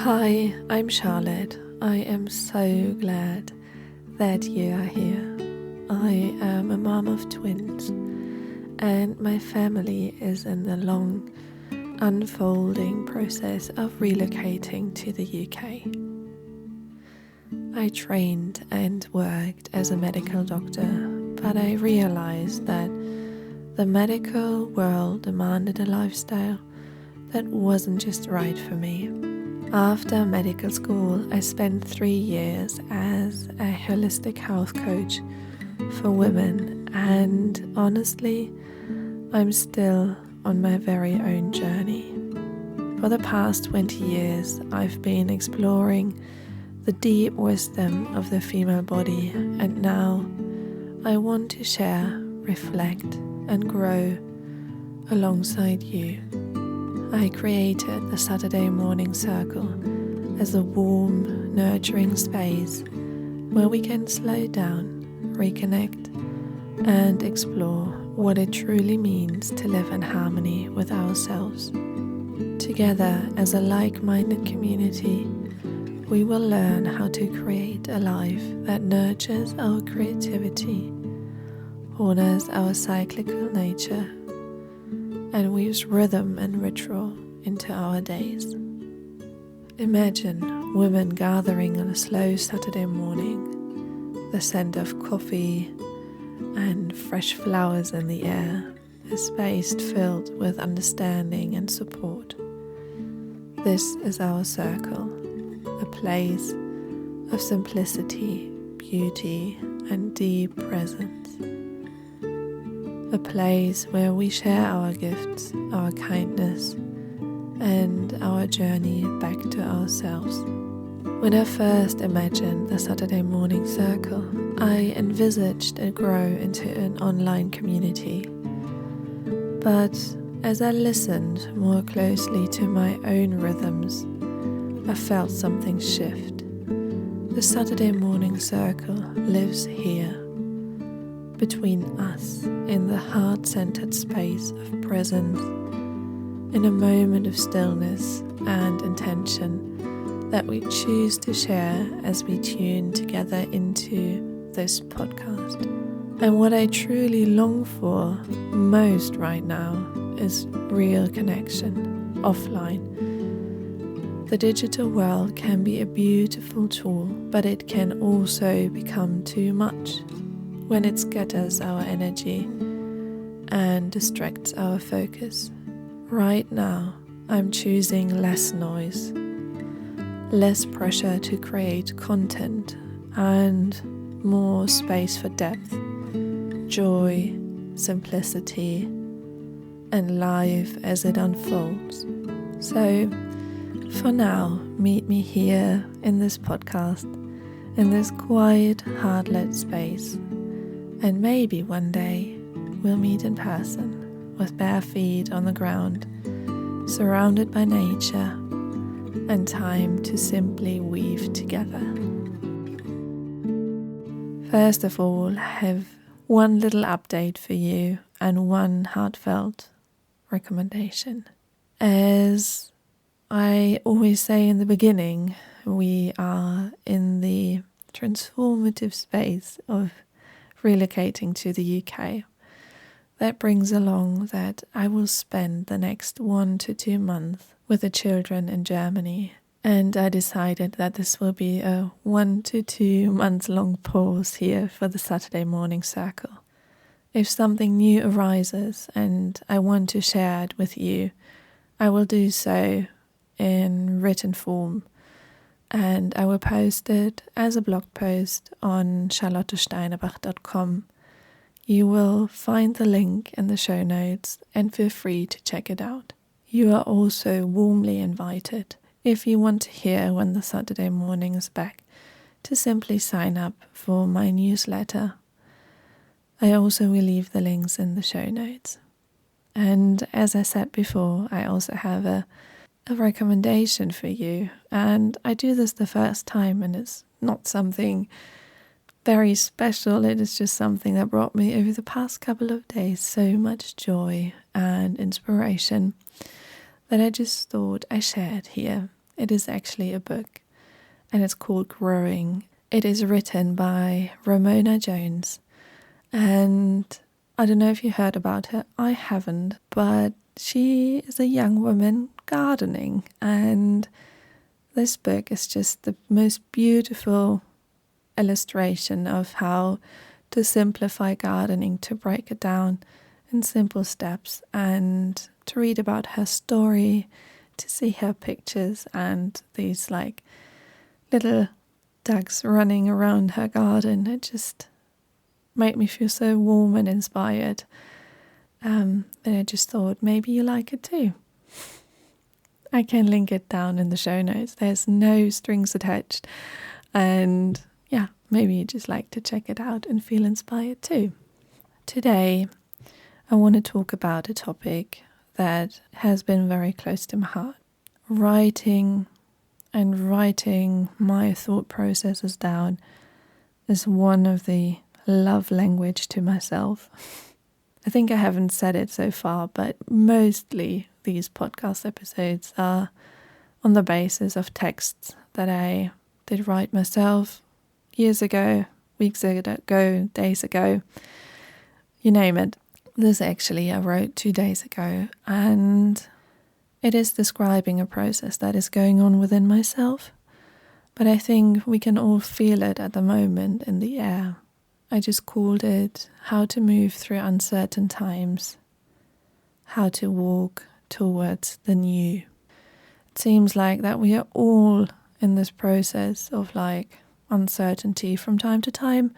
Hi, I'm Charlotte. I am so glad that you are here. I am a mom of twins, and my family is in the long, unfolding process of relocating to the UK. I trained and worked as a medical doctor, but I realized that the medical world demanded a lifestyle that wasn't just right for me. After medical school, I spent 3 years as a holistic health coach for women, and honestly, I'm still on my very own journey. For the past 20 years, I've been exploring the deep wisdom of the female body, and now I want to share, reflect, and grow alongside you. I created the Saturday Morning Circle as a warm, nurturing space where we can slow down, reconnect, and explore what it truly means to live in harmony with ourselves. Together as a like-minded community, we will learn how to create a life that nurtures our creativity, honors our cyclical nature, and weaves rhythm and ritual into our days. Imagine women gathering on a slow Saturday morning, the scent of coffee and fresh flowers in the air, a space filled with understanding and support. This is our circle, a place of simplicity, beauty, and deep presence. A place where we share our gifts, our kindness, and our journey back to ourselves. When I first imagined the Saturday Morning Circle, I envisaged it grow into an online community. But as I listened more closely to my own rhythms, I felt something shift. The Saturday Morning Circle lives here, between us, in the heart-centered space of presence, in a moment of stillness and intention that we choose to share as we tune together into this podcast. And what I truly long for most right now is real connection, offline. The digital world can be a beautiful tool, but it can also become too much when it scatters our energy and distracts our focus. Right now, I'm choosing less noise, less pressure to create content, and more space for depth, joy, simplicity, and life as it unfolds. So, for now, meet me here in this podcast, in this quiet, heart-led space. And maybe one day we'll meet in person, with bare feet on the ground, surrounded by nature, and time to simply weave together. First of all, I have one little update for you and one heartfelt recommendation. As I always say in the beginning, we are in the transformative space of relocating to the UK. That brings along that I will spend the next 1 to 2 months with the children in Germany, and I decided that this will be a 1 to 2 months long pause here for the Saturday Morning Circle. If something new arises and I want to share it with you, I will do so in written form, and I will post it as a blog post on charlottesteinebach.com. You will find the link in the show notes and feel free to check it out. You are also warmly invited, if you want to hear when the Saturday morning is back, to simply sign up for my newsletter. I also will leave the links in the show notes. And as I said before, I also have a recommendation for you, and I do this the first time, and it's not something very special. It is just something that brought me over the past couple of days so much joy and inspiration that I just thought I shared here It is actually a book, and it's called Growing. It is written by Ramona Jones, and I don't know if you heard about her. I haven't, but she is a young woman gardening, and this book is just the most beautiful illustration of how to simplify gardening, to break it down in simple steps, and to read about her story, to see her pictures and these like little ducks running around her garden. It just made me feel so warm and inspired. And I just thought maybe you like it too. I can link it down in the show notes. There's no strings attached. And yeah, maybe you just like to check it out and feel inspired too. Today, I want to talk about a topic that has been very close to my heart. Writing my thought processes down is one of the love language to myself. I think I haven't said it so far, but mostly these podcast episodes are on the basis of texts that I did write myself years ago, weeks ago, days ago, you name it. This actually I wrote 2 days ago, and it is describing a process that is going on within myself, but I think we can all feel it at the moment in the air. I just called it How to Move Through Uncertain Times, How to Walk Towards the New. It seems like that we are all in this process of like uncertainty from time to time,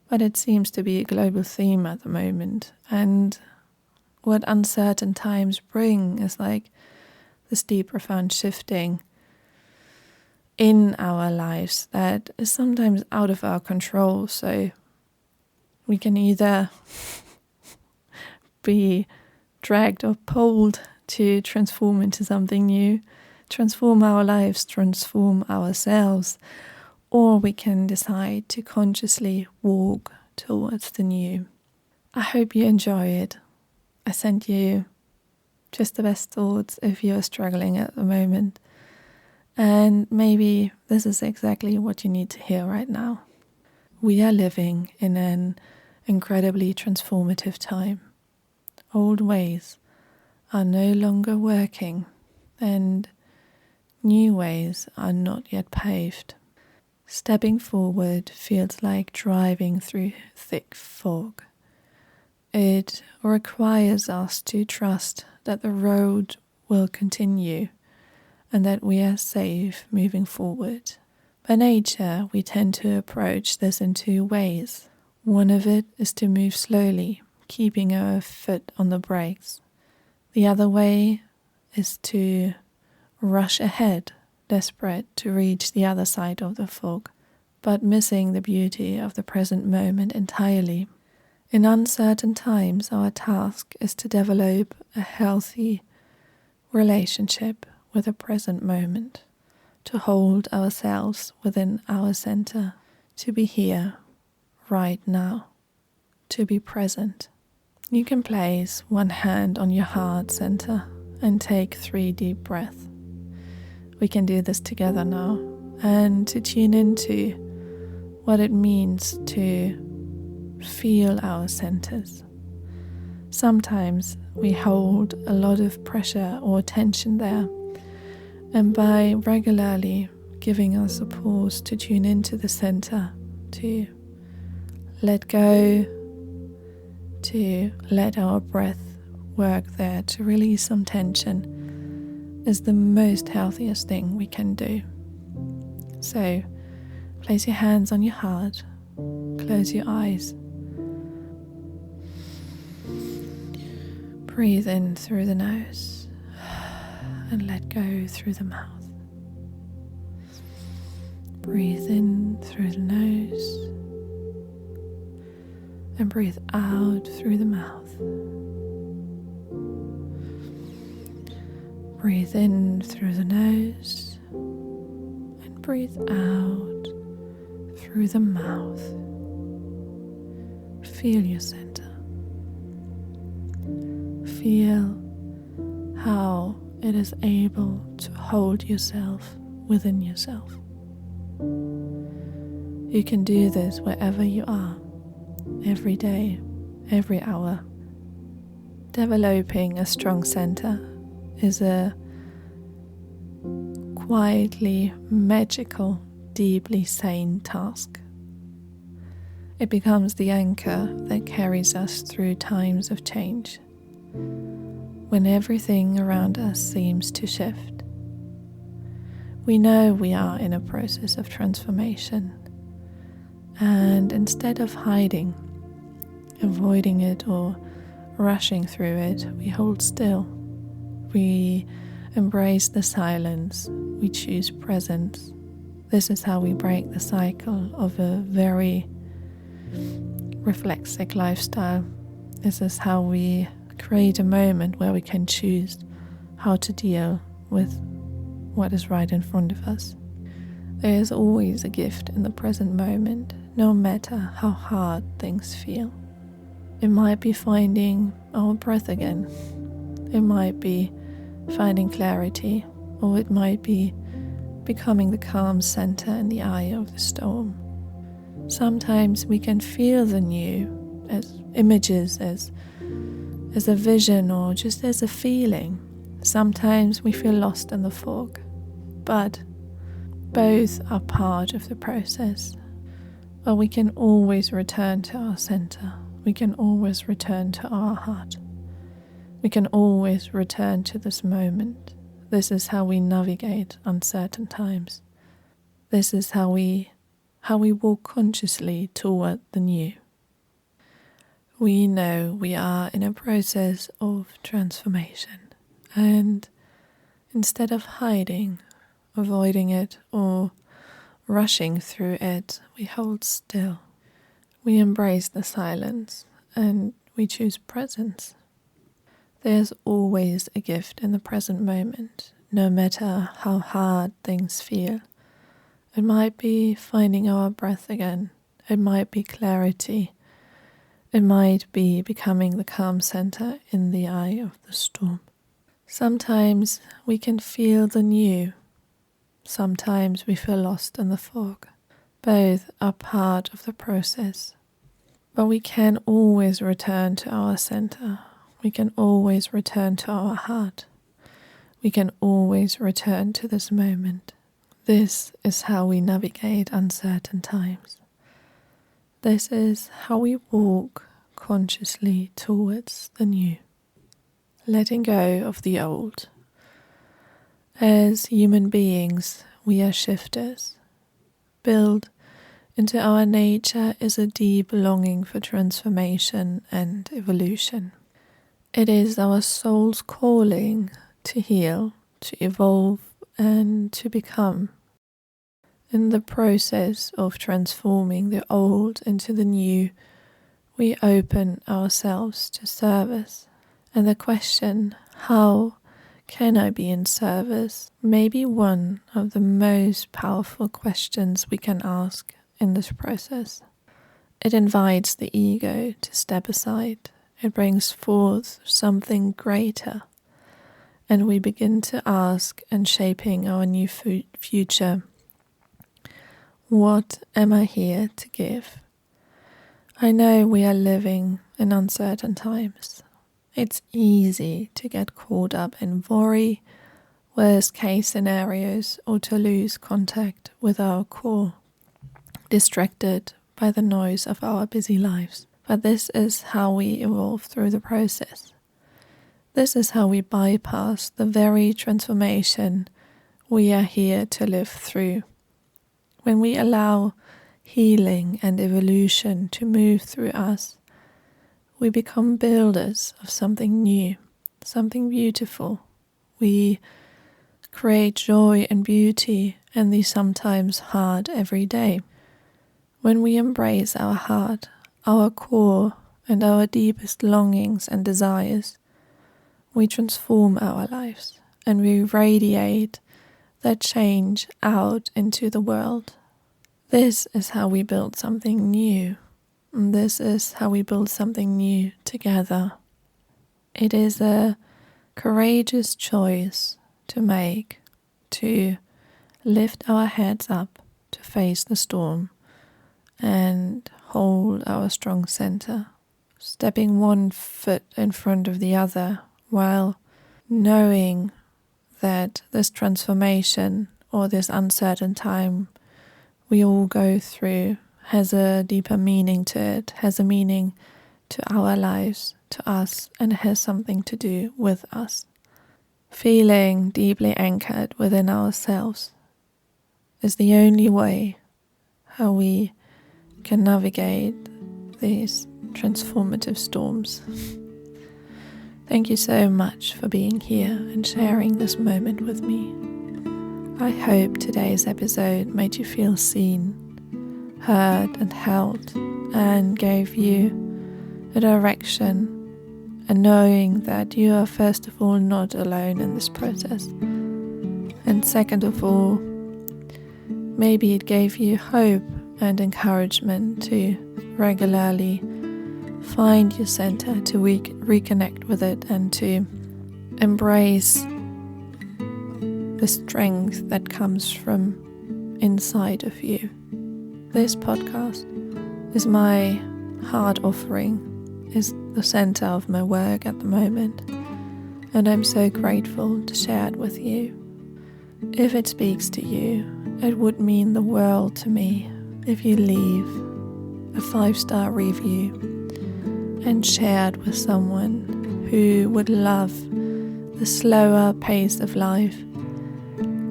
but it seems to be a global theme at the moment. And what uncertain times bring is like this deep, profound shifting in our lives that is sometimes out of our control. So we can either be dragged or pulled to transform into something new, transform our lives, transform ourselves, or we can decide to consciously walk towards the new. I hope you enjoy it. I sent you just the best thoughts if you're struggling at the moment. And maybe this is exactly what you need to hear right now. We are living in an incredibly transformative time. Old ways are no longer working, and new ways are not yet paved. Stepping forward feels like driving through thick fog. It requires us to trust that the road will continue and that we are safe moving forward. By nature, we tend to approach this in 2 ways. One of it is to move slowly, keeping our foot on the brakes. The other way is to rush ahead, desperate to reach the other side of the fog, but missing the beauty of the present moment entirely. In uncertain times, our task is to develop a healthy relationship with the present moment, to hold ourselves within our center, to be here, right now, to be present. You can place one hand on your heart center and take 3 deep breaths. We can do this together now, and to tune into what it means to feel our centers. Sometimes we hold a lot of pressure or tension there, and by regularly giving us a pause to tune into the center, to let go, to let our breath work there, to release some tension, is the most healthiest thing we can do. So place your hands on your heart, close your eyes. Breathe in through the nose and let go through the mouth. Breathe in through the nose and breathe out through the mouth. Breathe in through the nose and breathe out through the mouth. Feel your center. Feel how it is able to hold yourself within yourself. You can do this wherever you are, every day, every hour. Developing a strong center is a quietly magical, deeply sane task. It becomes the anchor that carries us through times of change, when everything around us seems to shift. We know we are in a process of transformation, and instead of hiding, avoiding it, or rushing through it, we hold still. We embrace the silence. We choose presence. This is how we break the cycle of a very reflexive lifestyle. This is how we create a moment where we can choose how to deal with what is right in front of us. There is always a gift in the present moment, no matter how hard things feel. It might be finding our breath again. It might be finding clarity, or it might be becoming the calm center in the eye of the storm. Sometimes we can feel the new as images, as a vision, or just as a feeling. Sometimes we feel lost in the fog, but both are part of the process. But we can always return to our center. We can always return to our heart. We can always return to this moment. This is how we navigate uncertain times. This is how we walk consciously toward the new. We know we are in a process of transformation, and instead of hiding, avoiding it, or rushing through it, we hold still. We embrace the silence, and we choose presence. There's always a gift in the present moment, no matter how hard things feel. It might be finding our breath again. It might be clarity. It might be becoming the calm center in the eye of the storm. Sometimes we can feel the new. Sometimes we feel lost in the fog. Both are part of the process. But we can always return to our center. We can always return to our heart. We can always return to this moment. This is how we navigate uncertain times. This is how we walk consciously towards the new. Letting go of the old. As human beings, we are shifters. Built into our nature is a deep longing for transformation and evolution. It is our soul's calling to heal, to evolve, and to become. In the process of transforming the old into the new, we open ourselves to service. And the question, how can I be in service, may be one of the most powerful questions we can ask in this process. It invites the ego to step aside. It brings forth something greater, and we begin to ask and shaping our new future. What am I here to give? I know we are living in uncertain times. It's easy to get caught up in worry, worst case scenarios, or to lose contact with our core, distracted by the noise of our busy lives. But this is how we evolve through the process. This is how we bypass the very transformation we are here to live through. When we allow healing and evolution to move through us, we become builders of something new, something beautiful. We create joy and beauty in the sometimes hard every day. When we embrace our heart, our core, and our deepest longings and desires, we transform our lives and we radiate that change out into the world. This is how we build something new. This is how we build something new together. It is a courageous choice to make to lift our heads up to face the storm and hold our strong center, stepping one foot in front of the other while knowing that this transformation or this uncertain time we all go through has a deeper meaning to it, has a meaning to our lives, to us, and has something to do with us. Feeling deeply anchored within ourselves is the only way how we can navigate these transformative storms. Thank you so much for being here and sharing this moment with me. I hope today's episode made you feel seen, heard and held, and gave you a direction, and knowing that you are first of all not alone in this process, and second of all, maybe it gave you hope and encouragement to regularly find your center, to reconnect with it, and to embrace the strength that comes from inside of you. This podcast is my heart offering, is the center of my work at the moment, and I'm so grateful to share it with you. If it speaks to you, it would mean the world to me if you leave a 5-star review and share it with someone who would love the slower pace of life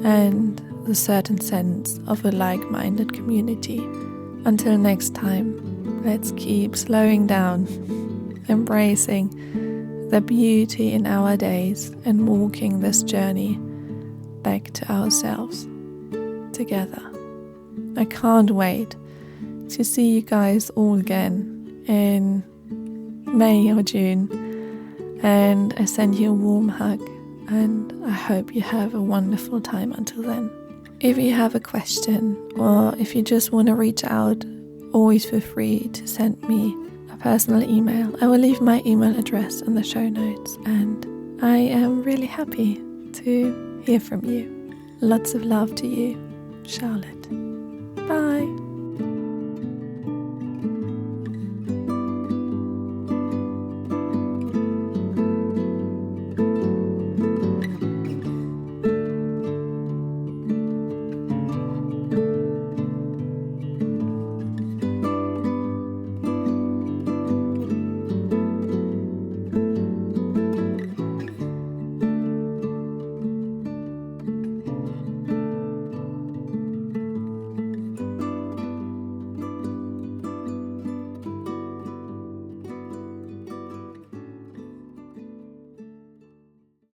and the certain sense of a like-minded community. Until next time, let's keep slowing down, embracing the beauty in our days and walking this journey back to ourselves together. I can't wait to see you guys all again in May or June, and I send you a warm hug, and I hope you have a wonderful time until then. If you have a question or if you just want to reach out, always feel free to send me a personal email. I will leave my email address in the show notes, and I am really happy to hear from you. Lots of love to you, Charlotte. Bye.